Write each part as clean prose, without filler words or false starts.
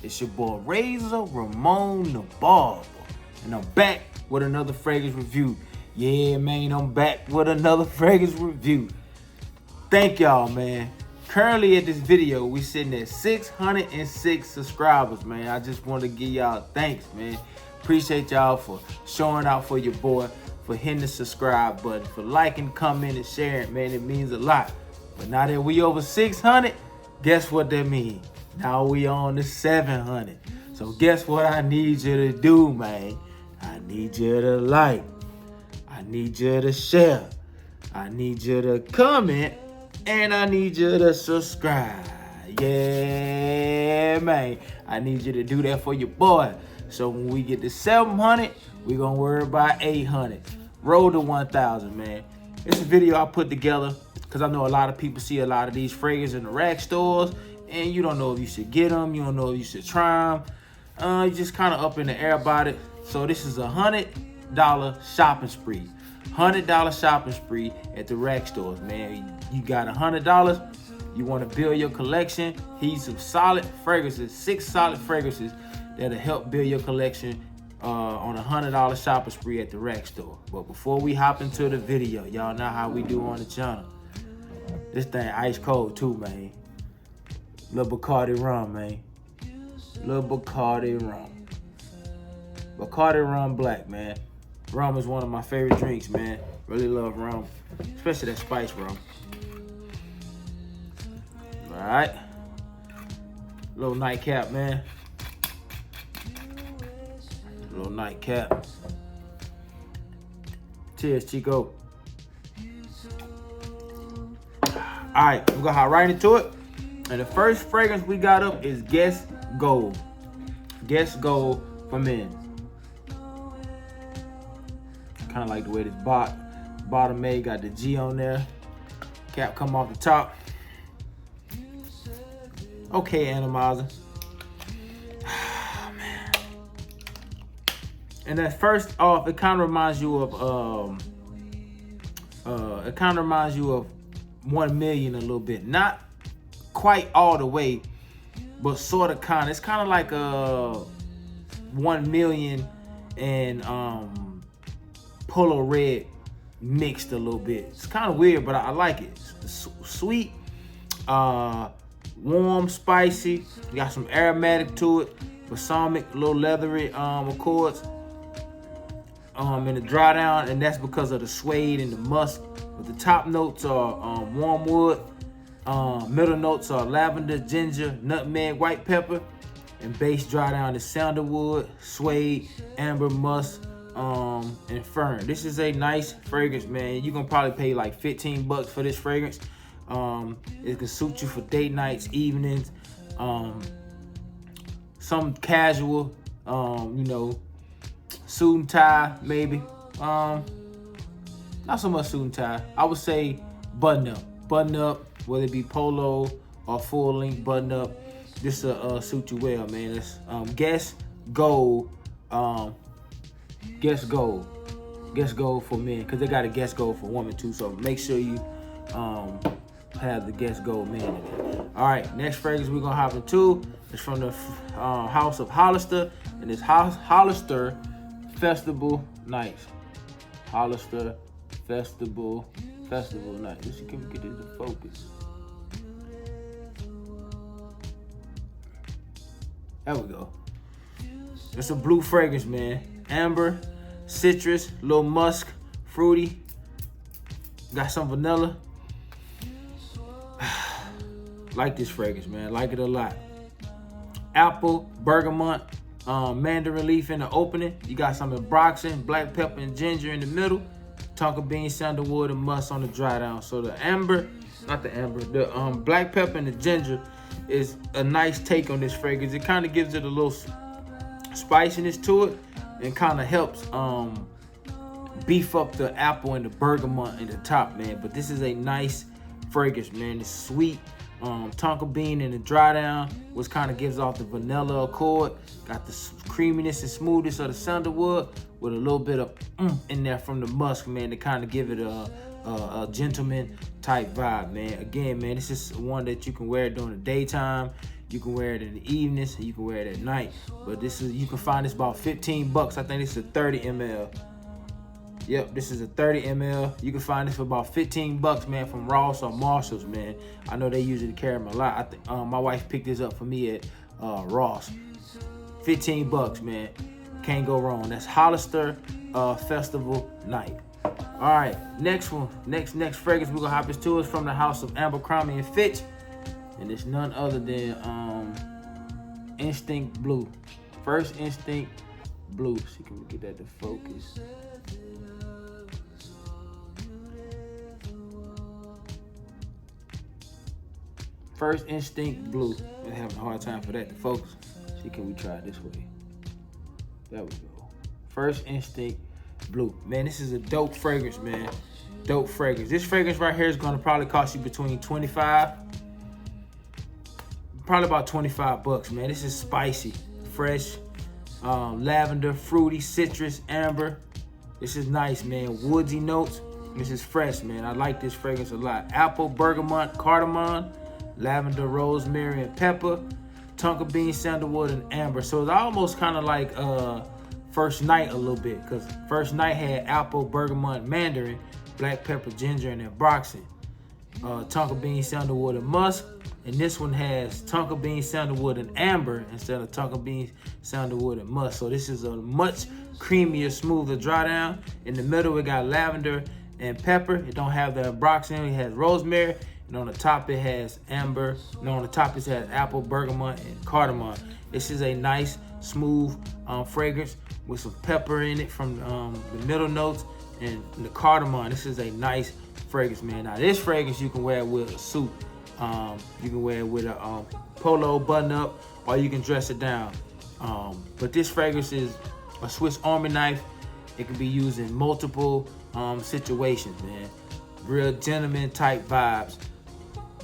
It's your boy Razor Ramon the Barber, and I'm back with another fragrance review. Yeah, man, I'm back with another fragrance review. Thank y'all, man. Currently at this video, we sitting at 606 subscribers, man. I just want to give y'all thanks, man. Appreciate y'all for showing out for your boy, for hitting the subscribe button, for liking, commenting, and sharing, man. It means a lot. But now that we over 600, guess what that means? Now we on the 700. So guess what I need you to do, man? I need you to like. I need you to share. I need you to comment. And I need you to subscribe. Yeah, man. I need you to do that for your boy. So when we get to 700, we're going to worry about 800. Roll to 1,000, man. It's a video I put together because I know a lot of people see a lot of these fragrances in the rack stores, and you don't know if you should get them. You don't know if you should try them. You just kind of up in the air about it. So this is a $100 shopping spree. $100 shopping spree at the rack stores, man. You got $100. You want to build your collection. Here's some solid fragrances, 6 solid fragrances that'll help build your collection on a $100 shopping spree at the rack store. But before we hop into the video, y'all know how we do on the channel. This thing ice cold too, man. Little Bacardi rum, man. Little Bacardi rum. Bacardi rum black, man. Rum is one of my favorite drinks, man. Really love rum, especially that spice rum. All right. Little nightcap, man. Little nightcap. Cheers, Chico. All right, we're gonna hop right into it. And the first fragrance we got up is Guess Gold. Guess Gold for men. Kind of like the way this bottom made, got the G on there. Cap come off the top. Okay, atomizer. Man. And that first off, it kind of reminds you of 1 million a little bit. Not quite all the way, but sort of kind of. It's kind of like 1 million and Polo Red mixed a little bit. It's kind of weird, but I like it. It's sweet, warm, spicy. You got some aromatic to it, balsamic, a little leathery accords. In the dry down, and that's because of the suede and the musk. But the top notes are warm wood. Middle notes are lavender, ginger, nutmeg, white pepper, and base dry down is sandalwood, suede, amber, musk, and fern. This is a nice fragrance, man. You're gonna probably pay like 15 bucks for this fragrance. It can suit you for date nights, evenings, some casual, you know, suit and tie maybe. Not so much suit and tie. I would say button up, whether it be polo or full length button up. This will suit you well, man. It's Guess Gold. Guess Gold for men, because they got a Guess Gold for women too. So make sure you have the Guess Gold man in there. All right, next fragrance we're gonna hop into is from the house of Hollister, and it's Hollister Festival Nights. Hollister Festival Nights. Let's see, can we get this to focus? There we go. It's a blue fragrance, man. Amber, citrus, little musk, fruity. Got some vanilla. Like this fragrance, man. Like it a lot. Apple, bergamot, mandarin leaf in the opening. You got some ambroxan, black pepper, and ginger in the middle. Tonka bean, sandalwood, and musk on the dry down. So the black pepper and the ginger is a nice take on this fragrance. It kind of gives it a little spiciness to it, and kind of helps beef up the apple and the bergamot in the top, man. But this is a nice fragrance, man. It's sweet. Tonka bean in the dry down, which kind of gives off the vanilla accord. Got the creaminess and smoothness of the sandalwood with a little bit of in there from the musk, man, to kind of give it a gentleman type vibe, man. Again, man, this is one that you can wear during the daytime. You can wear it in the evenings, you can wear it at night. But you can find this about 15 bucks. I think this is a 30 ml. Yep, this is a 30 ml. You can find this for about 15 bucks, man, from Ross or Marshalls, man. I know they usually carry them a lot. I think my wife picked this up for me at Ross. 15 bucks, man. Can't go wrong. That's Hollister Festival Night. All right, next one. Next fragrance we're gonna hop into is from the house of Abercrombie and Fitch, and it's none other than Instinct Blue. First Instinct Blue. See, can we get that to focus? First Instinct Blue. I'm having a hard time for that to focus. See, can we try it this way? There we go. First Instinct Blue. Man, this is a dope fragrance, man. Dope fragrance. This fragrance right here is gonna probably cost you between 25, probably about 25 bucks, man. This is spicy, fresh, lavender, fruity, citrus, amber. This is nice, man. Woodsy notes. This is fresh, man. I like this fragrance a lot. Apple, bergamot, cardamom, lavender, rosemary, and pepper, tonka bean, sandalwood, and amber. So it's almost kind of like First Night a little bit, because First Night had apple, bergamot, mandarin, black pepper, ginger, and ambroxan. Tonka bean, sandalwood, and musk. And this one has tonka bean, sandalwood, and amber instead of tonka bean, sandalwood, and musk. So this is a much creamier, smoother dry down. In the middle, it got lavender and pepper. It don't have the ambroxan. It has rosemary. And on the top, it has amber. And on the top, it has apple, bergamot, and cardamom. This is a nice, smooth fragrance with some pepper in it from the middle notes and the cardamom. This is a nice fragrance, man. Now, this fragrance you can wear with a suit. You can wear it with a polo button up, or you can dress it down. But this fragrance is a Swiss Army knife. It can be used in multiple situations, man. Real gentleman type vibes.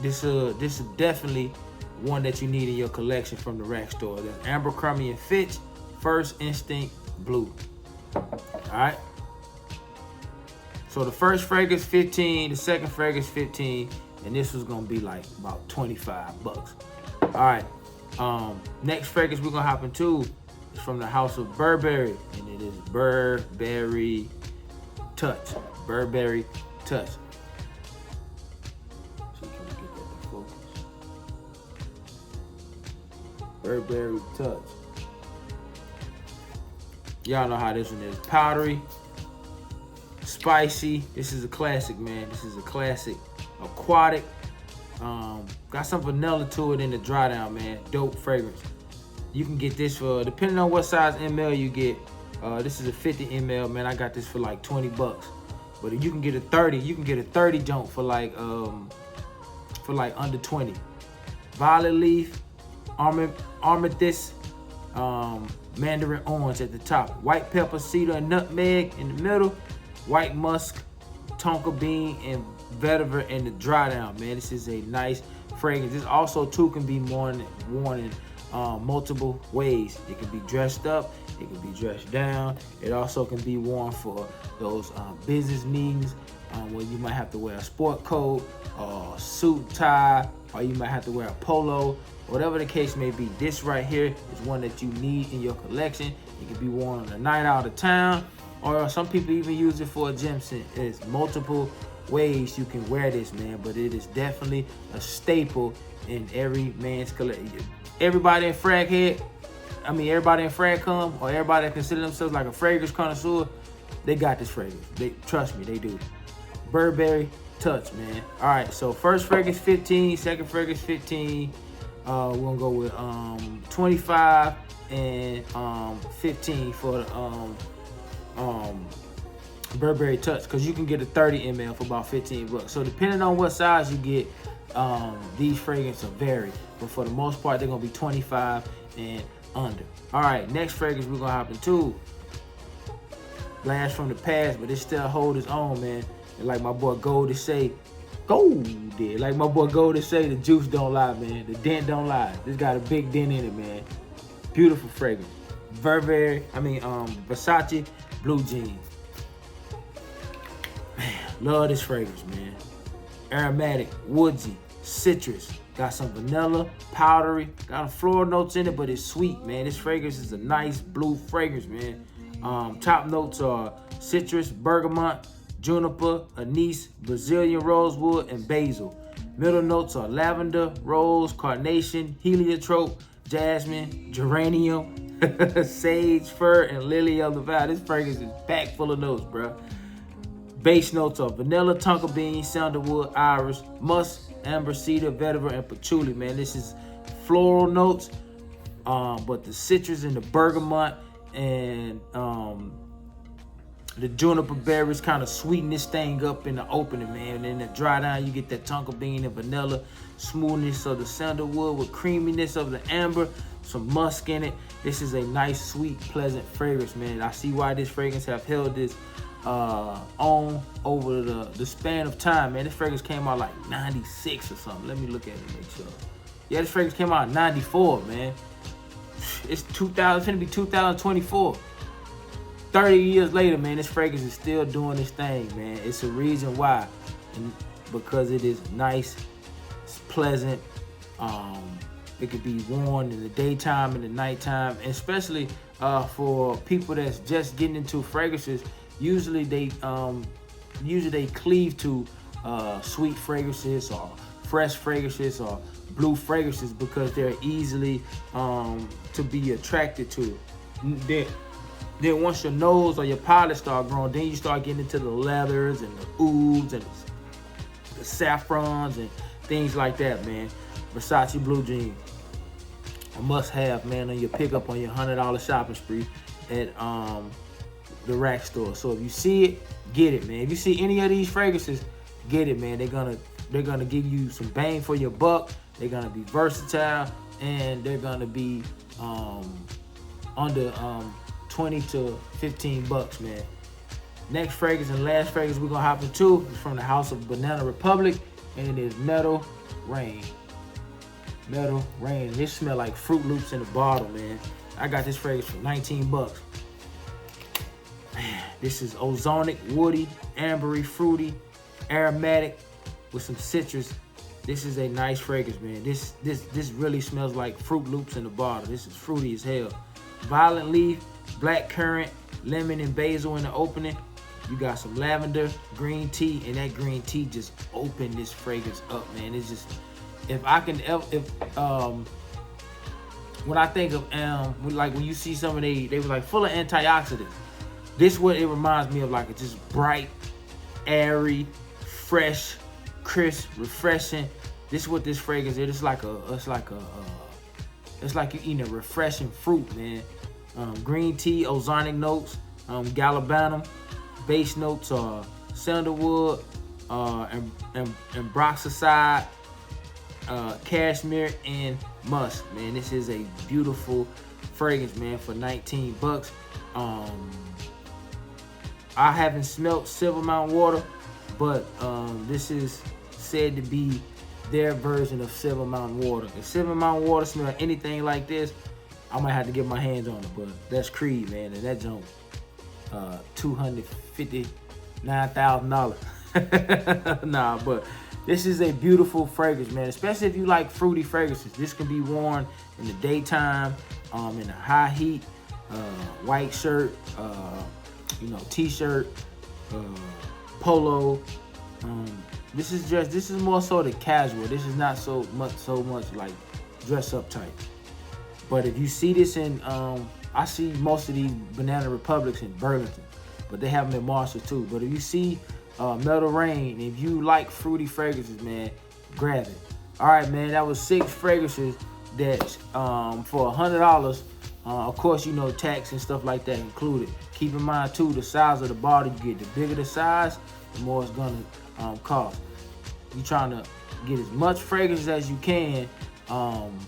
This is definitely one that you need in your collection from the rack store. That's Abercrombie and Fitch, First Instinct Blue. All right. So the first fragrance 15, the second fragrance 15, and this was gonna be like about 25 bucks. All right. Next fragrance we're gonna hop into is from the house of Burberry, and it is Burberry Touch. Burberry Touch. Burberry Touch. Y'all know how this one is. Powdery, spicy. This is a classic, man. This is a classic. Aquatic. Got some vanilla to it in the dry down, man. Dope fragrance. You can get this for, depending on what size ml you get. This is a 50 ml, man. I got this for like 20 bucks. But if you can get a 30, you can get a 30 jump for like under 20. Violet leaf, amethyst, mandarin orange at the top. White pepper, cedar, and nutmeg in the middle. White musk, tonka bean, and vetiver in the dry down, man. This is a nice fragrance. This also too can be worn in multiple ways. It can be dressed up, it can be dressed down. It also can be worn for those business meetings where you might have to wear a sport coat or suit tie, or you might have to wear a polo. Whatever the case may be, this right here is one that you need in your collection. It can be worn on a night out of town, or some people even use it for a gym scent. There's multiple ways you can wear this, man, but it is definitely a staple in every man's collection. Everybody in Fragcom, or everybody that consider themselves like a fragrance connoisseur, they got this fragrance. Trust me, they do. Burberry Touch, man. All right, so first fragrance 15, second fragrance 15. We're gonna go with 25 and 15 for the Burberry Touch, because you can get a 30 ml for about 15 bucks. So depending on what size you get, these fragrances vary, but for the most part they're gonna be 25 and under. All right, next fragrance we're gonna hop into. Blast from the past, but it still hold its own, man. And like my boy Gold say, like my boy Gold say, the juice don't lie, man. The dent don't lie. This got a big dent in it, man. Beautiful fragrance. Versace Blue Jeans. Man, love this fragrance, man. Aromatic, woodsy, citrus, Got some vanilla, powdery, got a floral notes in it, but it's sweet, man. This fragrance is a nice blue fragrance, man. Top notes are citrus, bergamot, juniper, anise, Brazilian rosewood, and basil. Middle notes are lavender, rose, carnation, heliotrope, jasmine, geranium, sage, fir, and lily of the valley. This fragrance is packed full of notes, bro. Base notes are vanilla, tonka bean, sandalwood, iris, musk, amber, cedar, vetiver, and patchouli, man. This is floral notes, but the citrus and the bergamot and the juniper berries kind of sweeten this thing up in the opening, man. And then the dry down, you get that tonka bean and vanilla, smoothness of the sandalwood with creaminess of the amber, some musk in it. This is a nice, sweet, pleasant fragrance, man. I see why this fragrance have held this on over the span of time, man. This fragrance came out like 96 or something. Let me look at it and make sure. Yeah, this fragrance came out in 94, man. It's 2000, it's gonna be 2024. 30 years later, man, this fragrance is still doing this thing, man. It's a reason why, and because it is nice, it's pleasant. It could be worn in the daytime and the nighttime, and especially for people that's just getting into fragrances. Usually they cleave to sweet fragrances or fresh fragrances or blue fragrances because they're easily to be attracted to. Then once your nose or your palate start growing, then you start getting into the leathers and the ouds and the saffrons and things like that, man. Versace blue jeans, a must-have, man, on your pickup on your $100 shopping spree at the rack store. So if you see it, get it, man. If you see any of these fragrances, get it, man. They're gonna give you some bang for your buck. They're gonna be versatile, and they're gonna be under 20 to 15 bucks, man. Next fragrance and last fragrance we're gonna hop into is from the house of Banana Republic, and it is Metal Rain. Metal Rain. This smell like Fruit Loops in a bottle, man. I got this fragrance for 19 bucks. Man, this is ozonic, woody, ambery, fruity, aromatic with some citrus. This is a nice fragrance, man. This really smells like Fruit Loops in a bottle. This is fruity as hell. Violet leaf, black currant, lemon, and basil in the opening. You got some lavender, green tea, and that green tea just opened this fragrance up, man. It's just, when I think of like when you see some of they was like full of antioxidants. This what it reminds me of, like it's just bright, airy, fresh, crisp, refreshing. This is what this fragrance is. It's like you're eating a refreshing fruit, man. Green tea, ozonic notes, galbanum. Base notes are sandalwood, and broxicide, cashmere, and musk, man. This is a beautiful fragrance, man, for 19 bucks. I haven't smelt Silver Mountain Water, but this is said to be their version of Silver Mountain Water. If Silver Mountain Water smell anything like this, I might have to get my hands on it, but that's Creed, man, and that junk $259,000. Nah, but this is a beautiful fragrance, man, especially if you like fruity fragrances. This can be worn in the daytime, in a high heat, white shirt, t-shirt, polo. This is more so the casual. This is not so much like dress up type. But if you see this in, I see most of these Banana Republics in Burlington, but they have them in Marshall too. But if you see Metal Rain, if you like fruity fragrances, man, grab it. All right, man, that was 6 fragrances that for $100. Of course, tax and stuff like that included. Keep in mind too, the size of the bottle you get. The bigger the size, the more it's gonna cost. You're trying to get as much fragrance as you can on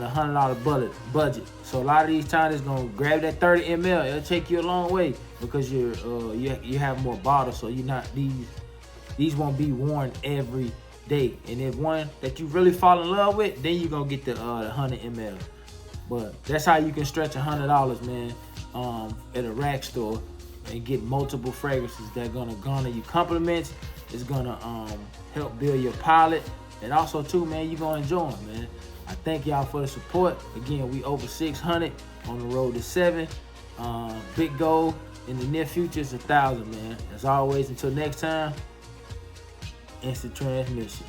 a $100 budget. So a lot of these times it's gonna grab that 30 ml. It'll take you a long way because you have more bottles. So these won't be worn every day. And if one that you really fall in love with, then you're gonna get the 100 ml. But that's how you can stretch $100, man, at a rack store and get multiple fragrances that are gonna garner you compliments. It's gonna help build your palate And also too, man, you're gonna enjoy them, man. I thank y'all for the support. Again, we over 600 on the road to 7. Big goal in the near future is 1,000, man. As always, until next time, instant transmission.